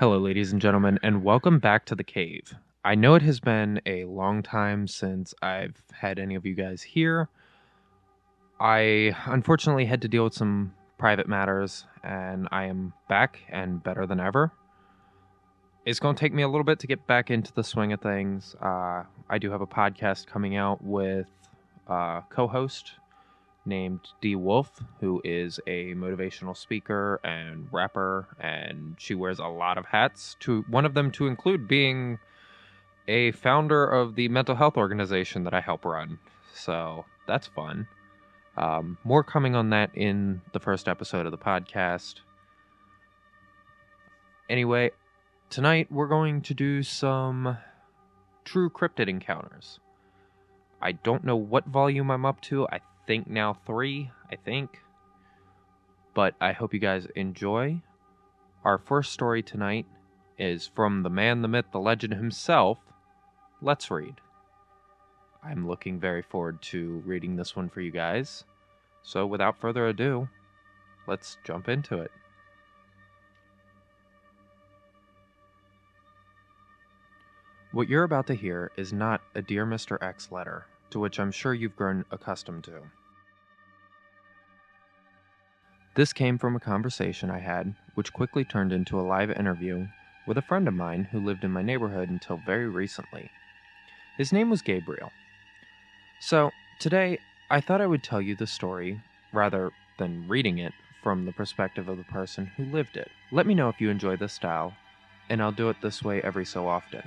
Hello, ladies and gentlemen, and welcome back to the cave. I know it has been a long time since I've had any of you guys here. I unfortunately had to deal with some private matters, and I am back and better than ever. It's going to take me a little bit to get back into the swing of things. I do have a podcast coming out with a co-host named D Wolf, who is a motivational speaker and rapper, and she wears a lot of hats, to one of them to include being a founder of the mental health organization that I help run. So that's fun. More coming on that in the first episode of the podcast. Anyway, tonight we're going to do some true cryptid encounters. I don't know what volume I'm up to. I think now 3, but I hope you guys enjoy. Our first story tonight is from the man, the myth, the legend himself, LetsRead. I'm looking very forward to reading this one for you guys. So without further ado, let's jump into it. What you're about to hear is not a Dear Mr. X letter, to which I'm sure you've grown accustomed to. This came from a conversation I had, which quickly turned into a live interview with a friend of mine who lived in my neighborhood until very recently. His name was Gabriel. So, today, I thought I would tell you the story, rather than reading it, from the perspective of the person who lived it. Let me know if you enjoy this style, and I'll do it this way every so often.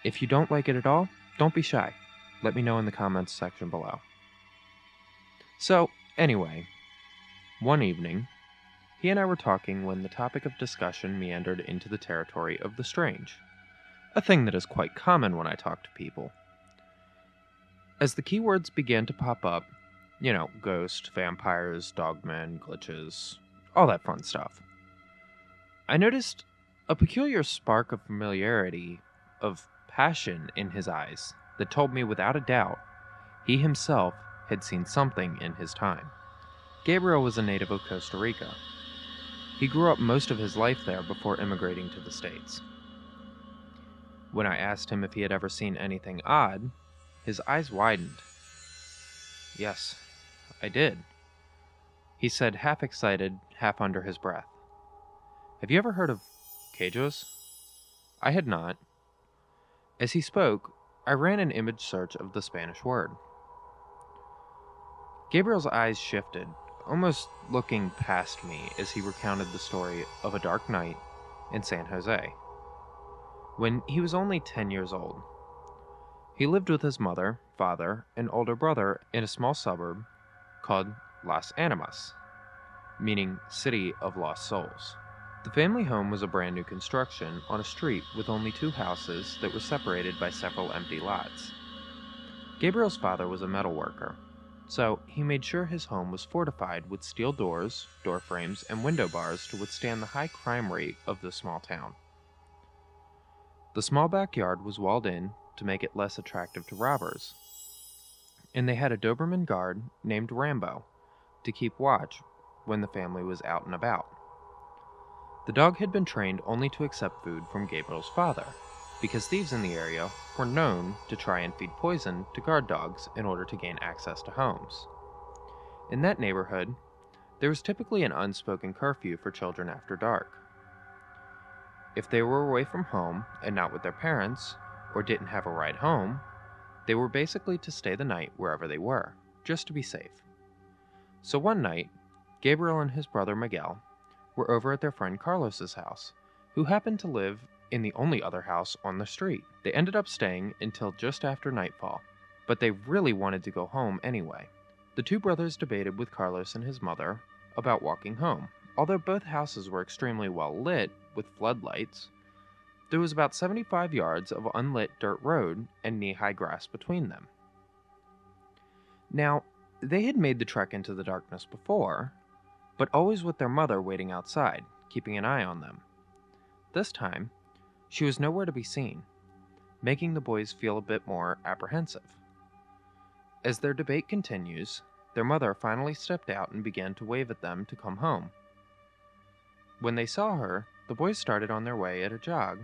If you don't like it at all, don't be shy. Let me know in the comments section below. So, anyway, one evening, he and I were talking when the topic of discussion meandered into the territory of the strange, a thing that is quite common when I talk to people. As the keywords began to pop up, ghost, vampires, dogmen, glitches, all that fun stuff, I noticed a peculiar spark of familiarity, of passion in his eyes that told me without a doubt he himself had seen something in his time. Gabriel was a native of Costa Rica. He grew up most of his life there before immigrating to the States. When I asked him if he had ever seen anything odd, his eyes widened. Yes, I did, he said, half excited, half under his breath. Have you ever heard of Cajos? I had not. As he spoke, I ran an image search of the Spanish word. Gabriel's eyes shifted, almost looking past me as he recounted the story of a dark night in San Jose, when he was only 10 years old. He lived with his mother, father, and older brother in a small suburb called Las Animas, meaning City of Lost Souls. The family home was a brand new construction on a street with only 2 houses that were separated by several empty lots. Gabriel's father was a metal worker, so he made sure his home was fortified with steel doors, door frames, and window bars to withstand the high crime rate of the small town. The small backyard was walled in to make it less attractive to robbers, and they had a Doberman guard named Rambo to keep watch when the family was out and about. The dog had been trained only to accept food from Gabriel's father, because thieves in the area were known to try and feed poison to guard dogs in order to gain access to homes. In that neighborhood, there was typically an unspoken curfew for children after dark. If they were away from home and not with their parents, or didn't have a ride home, they were basically to stay the night wherever they were, just to be safe. So one night, Gabriel and his brother Miguel were over at their friend Carlos's house, who happened to live in the only other house on the street. They ended up staying until just after nightfall, but they really wanted to go home anyway. The 2 brothers debated with Carlos and his mother about walking home. Although both houses were extremely well lit with floodlights, there was about 75 yards of unlit dirt road and knee-high grass between them. Now, they had made the trek into the darkness before, but always with their mother waiting outside, keeping an eye on them. This time, she was nowhere to be seen, making the boys feel a bit more apprehensive. As their debate continues, their mother finally stepped out and began to wave at them to come home. When they saw her, the boys started on their way at a jog,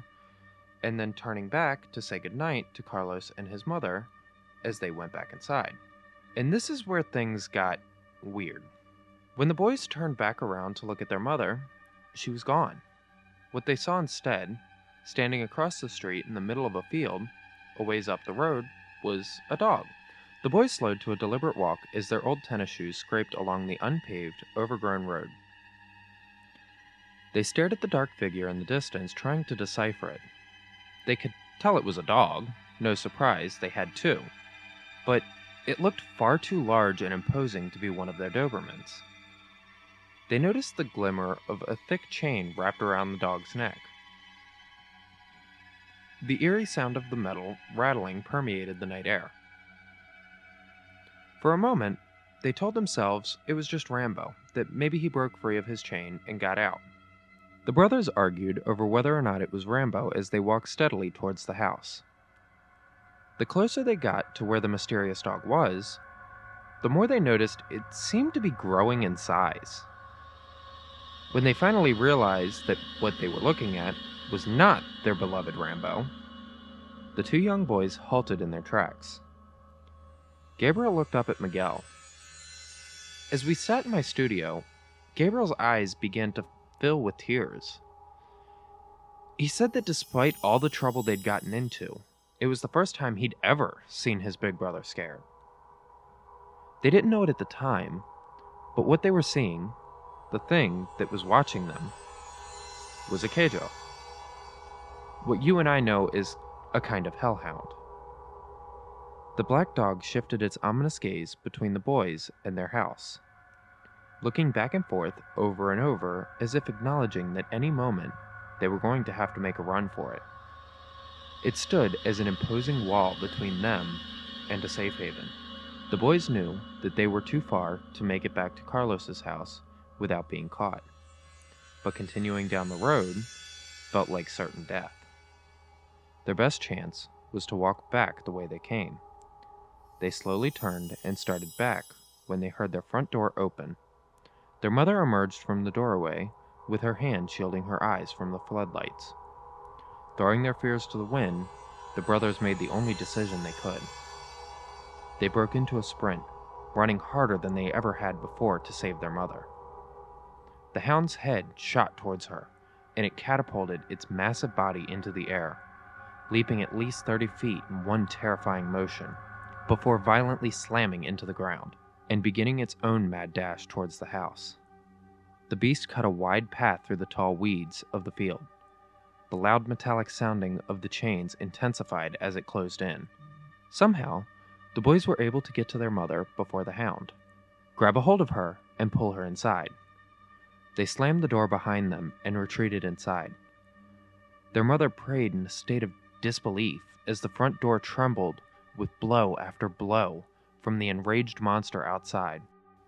and then turning back to say goodnight to Carlos and his mother as they went back inside. And this is where things got weird. When the boys turned back around to look at their mother, she was gone. What they saw instead, standing across the street in the middle of a field, a ways up the road, was a dog. The boys slowed to a deliberate walk as their old tennis shoes scraped along the unpaved, overgrown road. They stared at the dark figure in the distance, trying to decipher it. They could tell it was a dog. No surprise, they had two. But it looked far too large and imposing to be one of their Dobermans. They noticed the glimmer of a thick chain wrapped around the dog's neck. The eerie sound of the metal rattling permeated the night air. For a moment, they told themselves it was just Rambo, that maybe he broke free of his chain and got out. The brothers argued over whether or not it was Rambo as they walked steadily towards the house. The closer they got to where the mysterious dog was, the more they noticed it seemed to be growing in size. When they finally realized that what they were looking at was not their beloved Rambo, the two young boys halted in their tracks. Gabriel looked up at Miguel. As we sat in my studio, Gabriel's eyes began to fill with tears. He said that despite all the trouble they'd gotten into, it was the first time he'd ever seen his big brother scared. They didn't know it at the time, but what they were seeing, the thing that was watching them, was a Keijo. What you and I know is a kind of hellhound. The black dog shifted its ominous gaze between the boys and their house, looking back and forth over and over as if acknowledging that any moment they were going to have to make a run for it. It stood as an imposing wall between them and a safe haven. The boys knew that they were too far to make it back to Carlos's house without being caught, but continuing down the road felt like certain death. Their best chance was to walk back the way they came. They slowly turned and started back when they heard their front door open. Their mother emerged from the doorway with her hand shielding her eyes from the floodlights. Throwing their fears to the wind, the brothers made the only decision they could. They broke into a sprint, running harder than they ever had before to save their mother. The hound's head shot towards her, and it catapulted its massive body into the air, leaping at least 30 feet in one terrifying motion, before violently slamming into the ground, and beginning its own mad dash towards the house. The beast cut a wide path through the tall weeds of the field. The loud metallic sounding of the chains intensified as it closed in. Somehow, the boys were able to get to their mother before the hound, grab a hold of her, and pull her inside. They slammed the door behind them and retreated inside. Their mother prayed in a state of disbelief as the front door trembled with blow after blow from the enraged monster outside.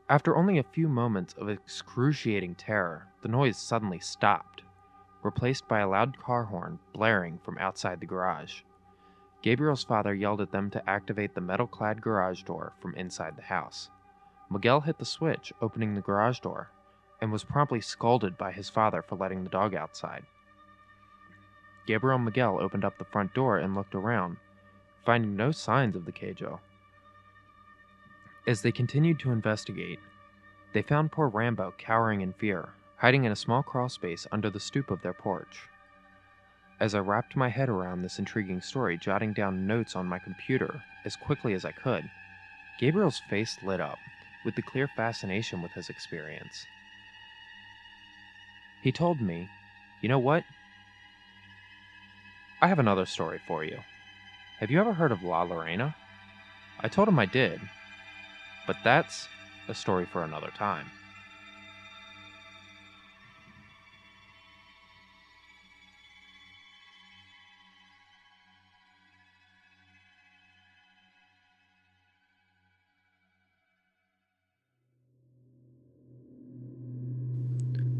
After only a few moments of excruciating terror, the noise suddenly stopped, replaced by a loud car horn blaring from outside the garage. Gabriel's father yelled at them to activate the metal-clad garage door from inside the house. Miguel hit the switch, opening the garage door, and was promptly scolded by his father for letting the dog outside. Gabriel and Miguel opened up the front door and looked around, finding no signs of the Keijo. As they continued to investigate, they found poor Rambo cowering in fear, hiding in a small crawl space under the stoop of their porch. As I wrapped my head around this intriguing story, jotting down notes on my computer as quickly as I could, Gabriel's face lit up with the clear fascination with his experience. He told me, "You know what? I have another story for you. Have you ever heard of La Lorena?" I told him I did, but that's a story for another time.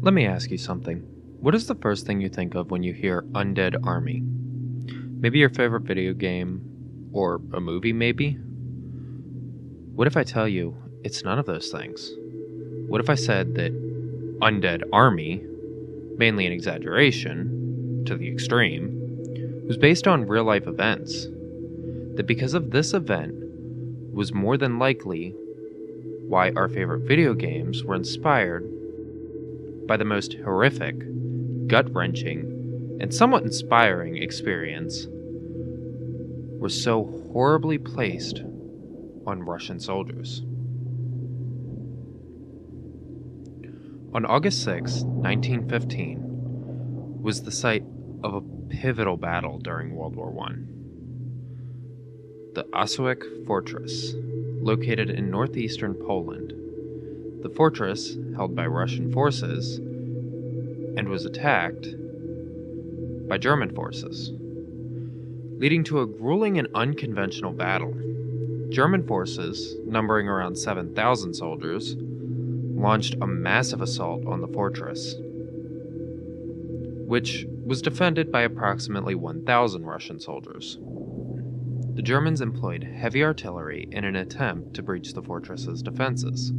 Let me ask you something. What is the first thing you think of when you hear Undead Army? Maybe your favorite video game, or a movie maybe? What if I tell you it's none of those things? What if I said that Undead Army mainly an exaggeration to the extreme, was based on real-life events. That because of this event was more than likely why our favorite video games were inspired by the most horrific, gut-wrenching, and somewhat inspiring experience were so horribly placed on Russian soldiers. On August 6, 1915, was the site of a pivotal battle during World War I. The Oswiec Fortress, located in northeastern Poland. The fortress, held by Russian forces, and was attacked by German forces, leading to a grueling and unconventional battle. German forces, numbering around 7,000 soldiers, launched a massive assault on the fortress, which was defended by approximately 1,000 Russian soldiers. The Germans employed heavy artillery in an attempt to breach the fortress's defenses.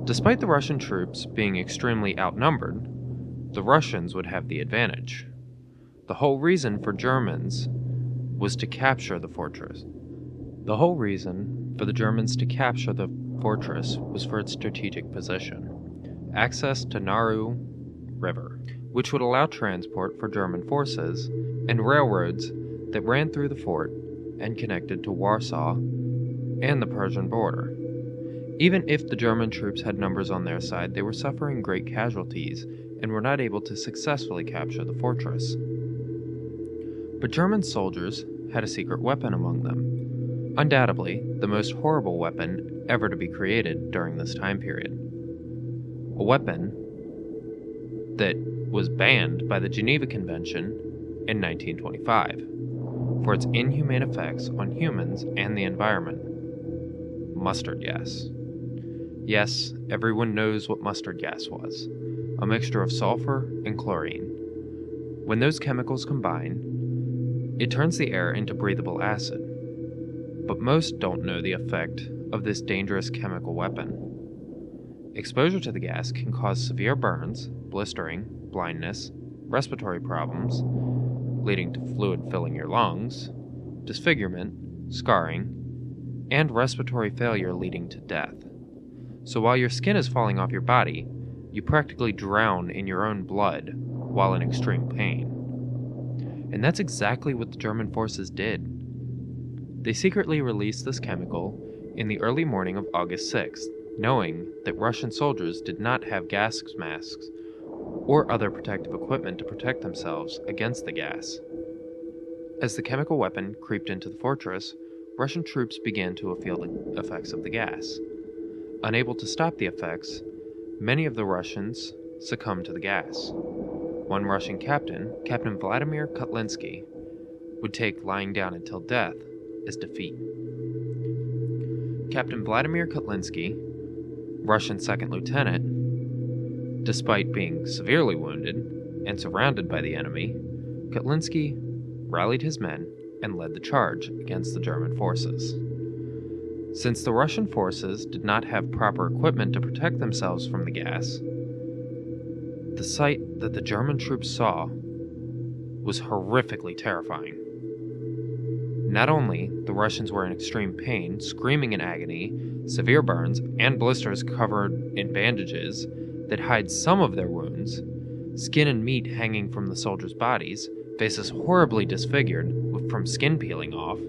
Despite the Russian troops being extremely outnumbered, the Russians would have the advantage. The whole reason for Germans was to capture the fortress. The whole reason for the Germans to capture the fortress was for its strategic position, access to Narew River, which would allow transport for German forces, and railroads that ran through the fort and connected to Warsaw and the Persian border. Even if the German troops had numbers on their side, they were suffering great casualties and were not able to successfully capture the fortress. But German soldiers had a secret weapon among them, undoubtedly the most horrible weapon ever to be created during this time period. A weapon that was banned by the Geneva Convention in 1925 for its inhumane effects on humans and the environment. Mustard gas. Yes, everyone knows what mustard gas was, a mixture of sulfur and chlorine. When those chemicals combine, it turns the air into breathable acid. But most don't know the effect of this dangerous chemical weapon. Exposure to the gas can cause severe burns, blistering, blindness, respiratory problems, leading to fluid filling your lungs, disfigurement, scarring, and respiratory failure leading to death. So while your skin is falling off your body, you practically drown in your own blood while in extreme pain. And that's exactly what the German forces did. They secretly released this chemical in the early morning of August 6th, knowing that Russian soldiers did not have gas masks or other protective equipment to protect themselves against the gas. As the chemical weapon creeped into the fortress, Russian troops began to feel the effects of the gas. Unable to stop the effects, many of the Russians succumbed to the gas. One Russian captain, Captain Vladimir Kotlinski, would take lying down until death as defeat. Captain Vladimir Kotlinski, Russian second lieutenant, despite being severely wounded and surrounded by the enemy, Kotlinski rallied his men and led the charge against the German forces. Since the Russian forces did not have proper equipment to protect themselves from the gas, the sight that the German troops saw was horrifically terrifying. Not only the Russians were in extreme pain, screaming in agony, severe burns, and blisters covered in bandages that hide some of their wounds, skin and meat hanging from the soldiers' bodies, faces horribly disfigured from skin peeling off,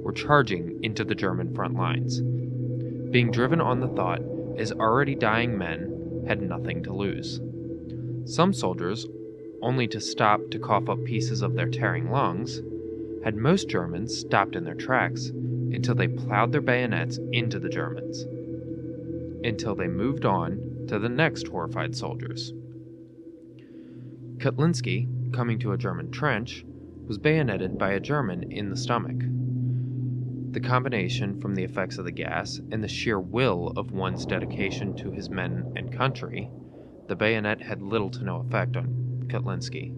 were charging into the German front lines, being driven on the thought as already dying men had nothing to lose. Some soldiers, only to stop to cough up pieces of their tearing lungs, had most Germans stopped in their tracks until they plowed their bayonets into the Germans, until they moved on to the next horrified soldiers. Kotlinski, coming to a German trench, was bayoneted by a German in the stomach. The combination from the effects of the gas and the sheer will of one's dedication to his men and country, the bayonet had little to no effect on Kotlinski.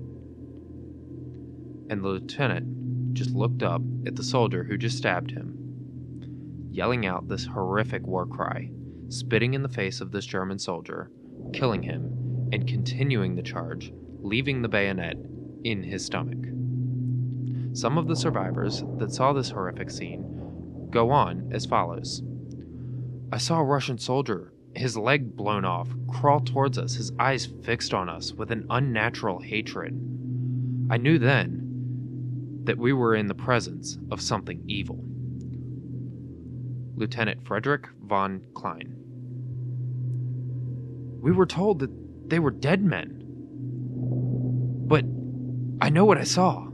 And the lieutenant just looked up at the soldier who just stabbed him, yelling out this horrific war cry, spitting in the face of this German soldier, killing him, and continuing the charge, leaving the bayonet in his stomach. Some of the survivors that saw this horrific scene go on as follows. I saw a Russian soldier, his leg blown off, crawl towards us, his eyes fixed on us with an unnatural hatred. I knew then that we were in the presence of something evil. Lieutenant Frederick von Klein. We were told that they were dead men. But I know what I saw.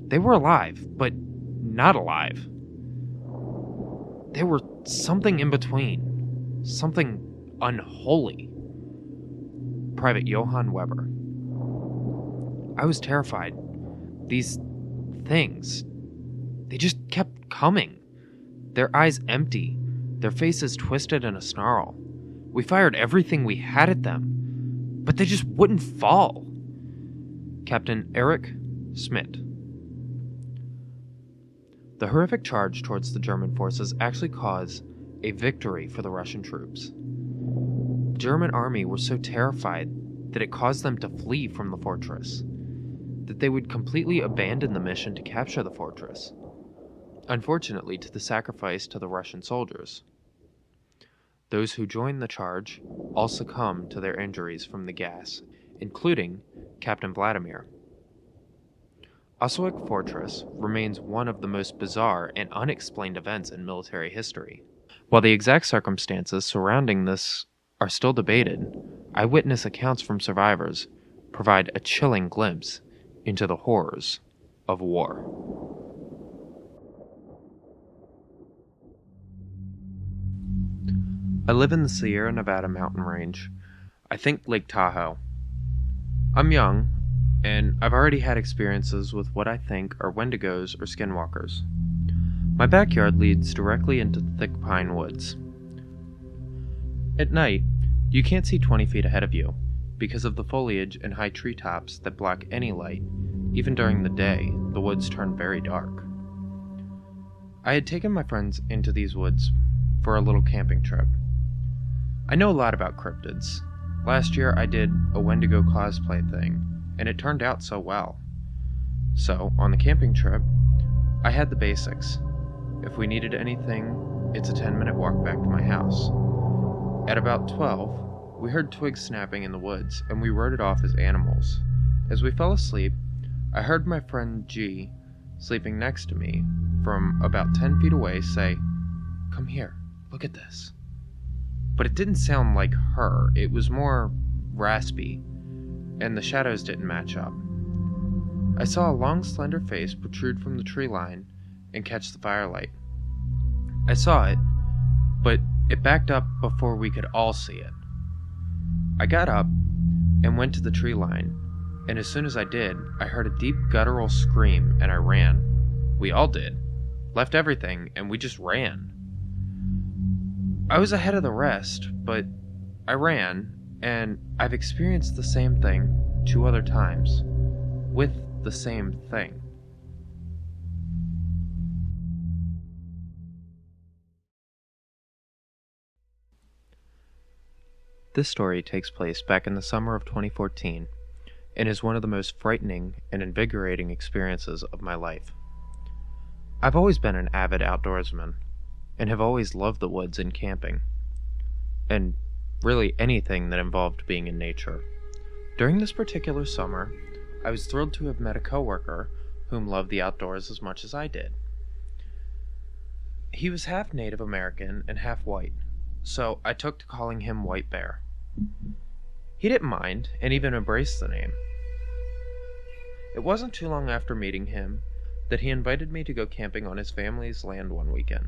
They were alive, but not alive. They were something in between. Something unholy. Private Johann Weber. I was terrified. These things, they just kept coming. Their eyes empty, their faces twisted in a snarl. We fired everything we had at them, but they just wouldn't fall. Captain Erich Schmidt. The horrific charge towards the German forces actually caused a victory for the Russian troops. The German army were so terrified that it caused them to flee from the fortress, that they would completely abandon the mission to capture the fortress, unfortunately to the sacrifice to the Russian soldiers. Those who joined the charge all succumbed to their injuries from the gas, including Captain Vladimir. Oswick Fortress remains one of the most bizarre and unexplained events in military history. While the exact circumstances surrounding this are still debated, eyewitness accounts from survivors provide a chilling glimpse into the horrors of war. I live in the Sierra Nevada mountain range. I think Lake Tahoe. I'm young, and I've already had experiences with what I think are wendigos or skinwalkers. My backyard leads directly into the thick pine woods. At night, you can't see 20 feet ahead of you because of the foliage and high treetops that block any light. Even during the day, the woods turn very dark. I had taken my friends into these woods for a little camping trip. I know a lot about cryptids. Last year I did a Wendigo cosplay thing, and it turned out so well. So, on the camping trip, I had the basics. If we needed anything, it's a 10-minute walk back to my house. At about 12, we heard twigs snapping in the woods, and we wrote it off as animals. As we fell asleep, I heard my friend G, sleeping next to me, from about 10 feet away, say, "Come here, look at this." But it didn't sound like her, it was more raspy, and the shadows didn't match up. I saw a long, slender face protrude from the tree line and catch the firelight. I saw it, but it backed up before we could all see it. I got up and went to the tree line, and as soon as I did, I heard a deep guttural scream and I ran. We all did. Left everything and we just ran. I was ahead of the rest, but I ran, and I've experienced the same thing 2 other times, with the same thing. This story takes place back in the summer of 2014, and is one of the most frightening and invigorating experiences of my life. I've always been an avid outdoorsman, and have always loved the woods and camping, and really anything that involved being in nature. During this particular summer, I was thrilled to have met a coworker whom loved the outdoors as much as I did. He was half Native American and half white, so I took to calling him White Bear. He didn't mind, and even embraced the name. It wasn't too long after meeting him that he invited me to go camping on his family's land one weekend,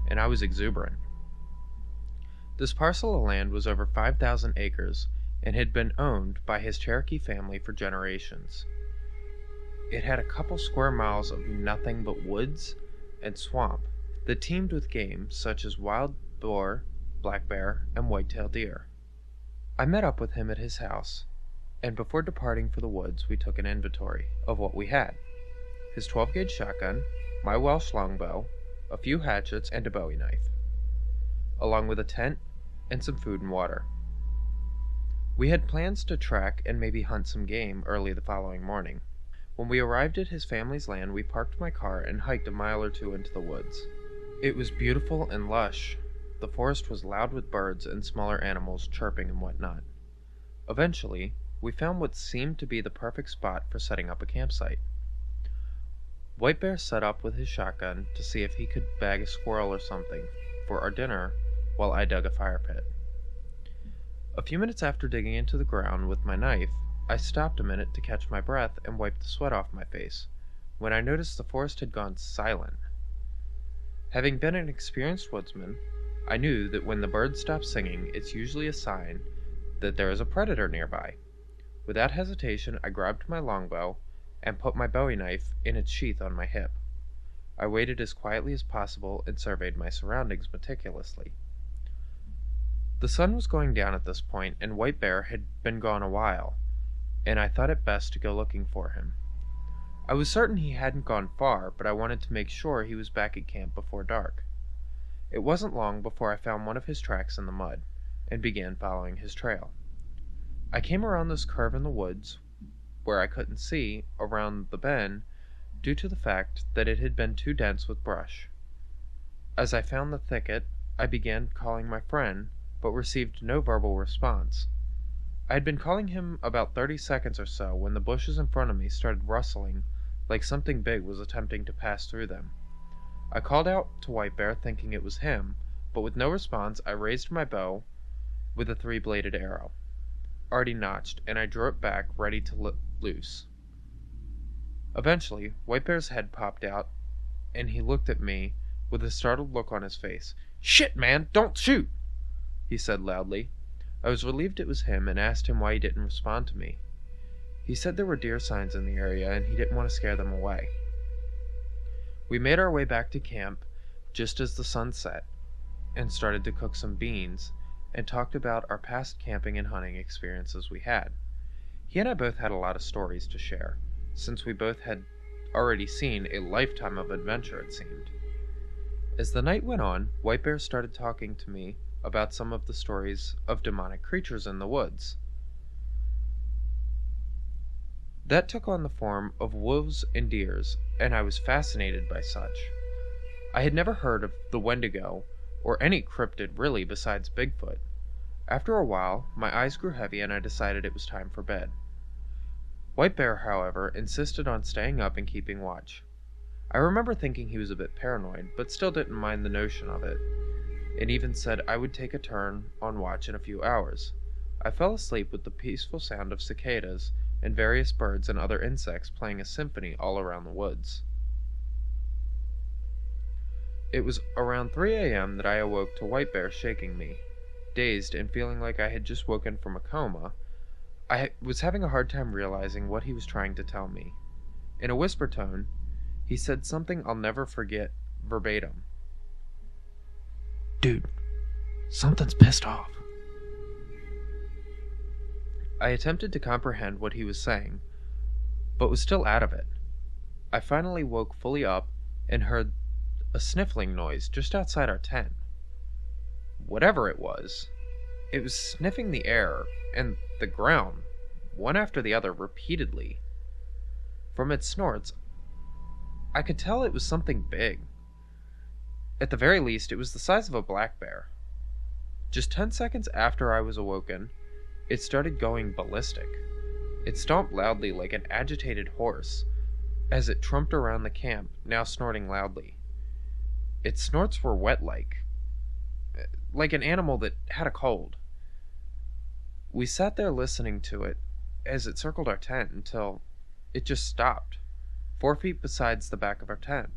and I was exuberant. This parcel of land was over 5,000 acres and had been owned by his Cherokee family for generations. It had a couple square miles of nothing but woods and swamp that teemed with game such as wild boar, black bear, and white-tailed deer. I met up with him at his house, and before departing for the woods we took an inventory of what we had. His 12-gauge shotgun, my Welsh longbow, a few hatchets, and a bowie knife, along with a tent and some food and water. We had plans to track and maybe hunt some game early the following morning. When we arrived at his family's land, we parked my car and hiked a mile or two into the woods. It was beautiful and lush. The forest was loud with birds and smaller animals chirping and whatnot. Eventually, we found what seemed to be the perfect spot for setting up a campsite. White Bear set up with his shotgun to see if he could bag a squirrel or something for our dinner while I dug a fire pit. A few minutes after digging into the ground with my knife, I stopped a minute to catch my breath and wipe the sweat off my face, when I noticed the forest had gone silent. Having been an experienced woodsman, I knew that when the birds stop singing, it's usually a sign that there is a predator nearby. Without hesitation, I grabbed my longbow and put my bowie knife in its sheath on my hip. I waited as quietly as possible and surveyed my surroundings meticulously. The sun was going down at this point, and White Bear had been gone a while, and I thought it best to go looking for him. I was certain he hadn't gone far, but I wanted to make sure he was back at camp before dark. It wasn't long before I found one of his tracks in the mud, and began following his trail. I came around this curve in the woods, where I couldn't see around the bend due to the fact that it had been too dense with brush. As I found the thicket, I began calling my friend, but received no verbal response. I had been calling him about 30 seconds or so when the bushes in front of me started rustling like something big was attempting to pass through them. I called out to White Bear thinking it was him, but with no response I raised my bow with a 3-bladed arrow, already notched, and I drew it back ready to loose. Eventually, White Bear's head popped out, and he looked at me with a startled look on his face. "Shit, man, don't shoot!" he said loudly. I was relieved it was him and asked him why he didn't respond to me. He said there were deer signs in the area and he didn't want to scare them away. We made our way back to camp just as the sun set and started to cook some beans and talked about our past camping and hunting experiences we had. He and I both had a lot of stories to share, since we both had already seen a lifetime of adventure, it seemed. As the night went on, White Bear started talking to me about some of the stories of demonic creatures in the woods. That took on the form of wolves and deers, and I was fascinated by such. I had never heard of the Wendigo, or any cryptid really besides Bigfoot. After a while, my eyes grew heavy and I decided it was time for bed. White Bear, however, insisted on staying up and keeping watch. I remember thinking he was a bit paranoid, but still didn't mind the notion of it, and even said I would take a turn on watch in a few hours. I fell asleep with the peaceful sound of cicadas and various birds and other insects playing a symphony all around the woods. It was around 3 a.m. that I awoke to White Bear shaking me. Dazed and feeling like I had just woken from a coma, I was having a hard time realizing what he was trying to tell me. In a whisper tone, he said something I'll never forget verbatim. "Dude, something's pissed off." I attempted to comprehend what he was saying, but was still out of it. I finally woke fully up and heard a sniffling noise just outside our tent. Whatever it was sniffing the air and the ground, one after the other, repeatedly. From its snorts, I could tell it was something big. At the very least, it was the size of a black bear. Just 10 seconds after I was awoken, it started going ballistic. It stomped loudly like an agitated horse as it trumped around the camp, now snorting loudly. Its snorts were wet like an animal that had a cold. We sat there listening to it as it circled our tent until it just stopped, 4 feet besides the back of our tent.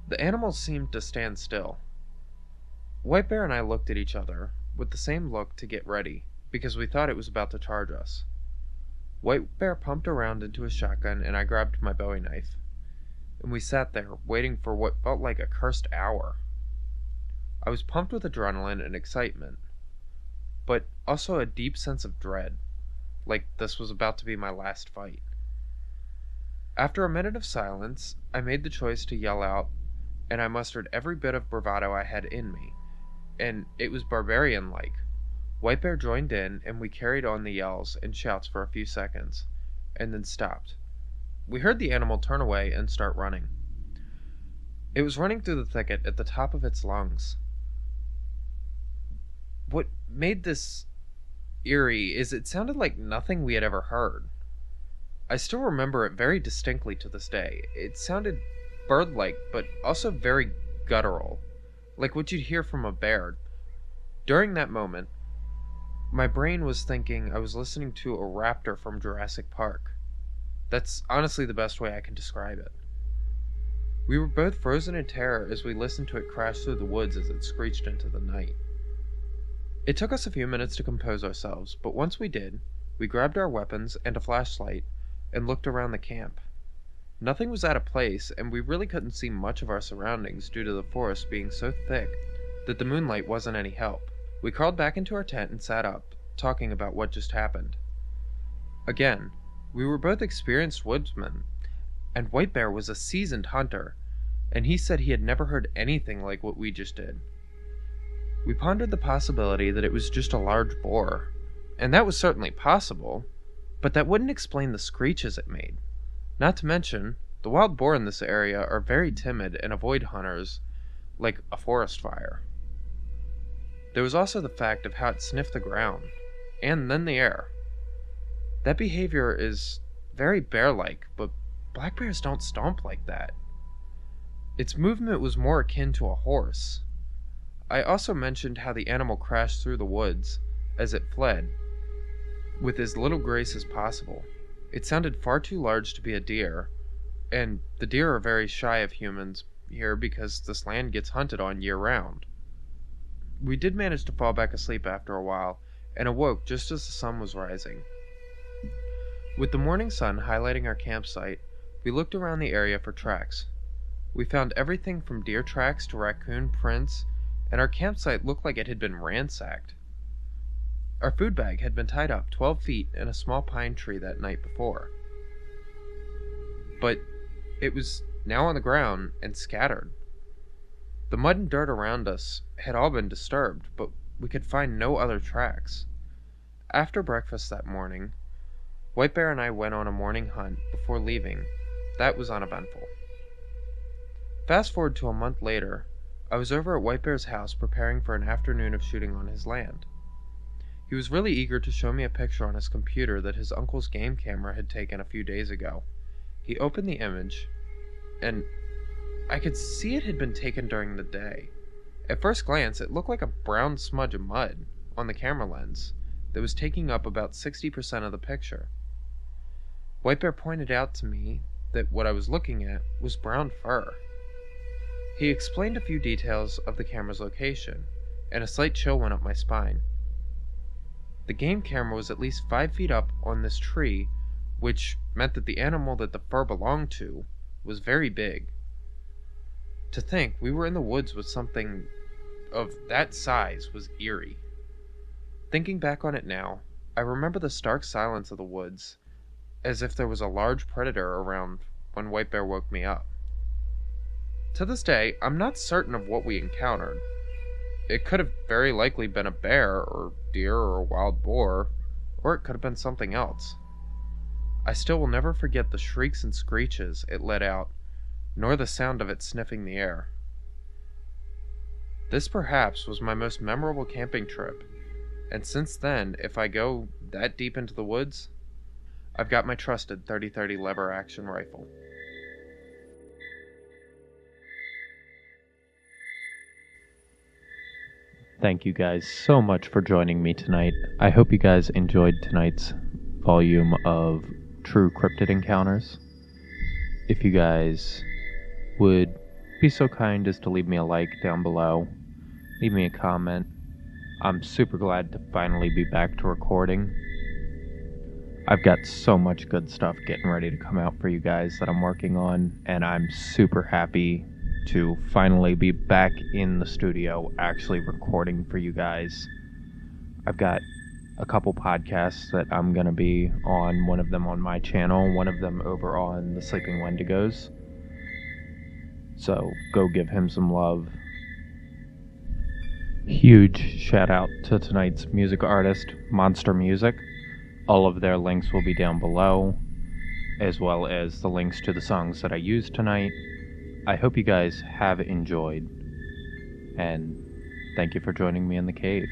The animal seemed to stand still. White Bear and I looked at each other with the same look to get ready, because we thought it was about to charge us. White Bear pumped around into his shotgun and I grabbed my bowie knife, and we sat there waiting for what felt like a cursed hour. I was pumped with adrenaline and excitement, but also a deep sense of dread, like this was about to be my last fight. After a minute of silence, I made the choice to yell out, and I mustered every bit of bravado I had in me, and it was barbarian-like. White Bear joined in, and we carried on the yells and shouts for a few seconds, and then stopped. We heard the animal turn away and start running. It was running through the thicket at the top of its lungs. What made this eerie is it sounded like nothing we had ever heard. I still remember it very distinctly to this day. It sounded bird-like, but also very guttural, like what you'd hear from a bear. During that moment, my brain was thinking I was listening to a raptor from Jurassic Park. That's honestly the best way I can describe it. We were both frozen in terror as we listened to it crash through the woods as it screeched into the night. It took us a few minutes to compose ourselves, but once we did, we grabbed our weapons and a flashlight and looked around the camp. Nothing was out of place, and we really couldn't see much of our surroundings due to the forest being so thick that the moonlight wasn't any help. We crawled back into our tent and sat up, talking about what just happened. Again, we were both experienced woodsmen, and White Bear was a seasoned hunter, and he said he had never heard anything like what we just did. We pondered the possibility that it was just a large boar, and that was certainly possible, but that wouldn't explain the screeches it made. Not to mention, the wild boar in this area are very timid and avoid hunters like a forest fire. There was also the fact of how it sniffed the ground, and then the air. That behavior is very bear-like, but black bears don't stomp like that. Its movement was more akin to a horse. I also mentioned how the animal crashed through the woods as it fled, with as little grace as possible. It sounded far too large to be a deer, and the deer are very shy of humans here because this land gets hunted on year-round. We did manage to fall back asleep after a while, and awoke just as the sun was rising. With the morning sun highlighting our campsite, we looked around the area for tracks. We found everything from deer tracks to raccoon prints, and our campsite looked like it had been ransacked. Our food bag had been tied up 12 feet in a small pine tree that night before. But it was now on the ground and scattered. The mud and dirt around us had all been disturbed, but we could find no other tracks. After breakfast that morning, White Bear and I went on a morning hunt before leaving. That was uneventful. Fast forward to a month later, I was over at White Bear's house preparing for an afternoon of shooting on his land. He was really eager to show me a picture on his computer that his uncle's game camera had taken a few days ago. He opened the image, and I could see it had been taken during the day. At first glance, it looked like a brown smudge of mud on the camera lens that was taking up about 60% of the picture. White Bear pointed out to me that what I was looking at was brown fur. He explained a few details of the camera's location, and a slight chill went up my spine. The game camera was at least 5 feet up on this tree, which meant that the animal that the fur belonged to was very big. To think we were in the woods with something of that size was eerie. Thinking back on it now, I remember the stark silence of the woods, as if there was a large predator around when White Bear woke me up. To this day, I'm not certain of what we encountered. It could have very likely been a bear, or deer, or a wild boar, or it could have been something else. I still will never forget the shrieks and screeches it let out, nor the sound of it sniffing the air. This perhaps was my most memorable camping trip, and since then, if I go that deep into the woods, I've got my trusted 30-30 lever action rifle. Thank you guys so much for joining me tonight. I hope you guys enjoyed tonight's volume of True Cryptid Encounters. If you guys would be so kind as to leave me a like down below, leave me a comment. I'm super glad to finally be back to recording. I've got so much good stuff getting ready to come out for you guys that I'm working on, and I'm super happy to finally be back in the studio actually recording for you guys. I've got a couple podcasts that I'm going to be on, one of them on my channel, one of them over on the Sleeping Wendigos. So go give him some love. Huge shout out to tonight's music artist, Monster Music. All of their links will be down below, as well as the links to the songs that I used tonight. I hope you guys have enjoyed, and thank you for joining me in the cave.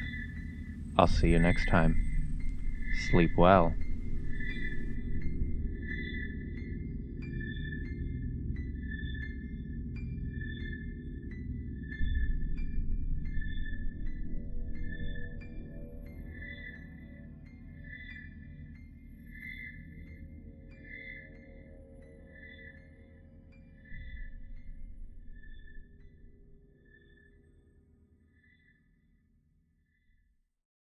I'll see you next time. Sleep well.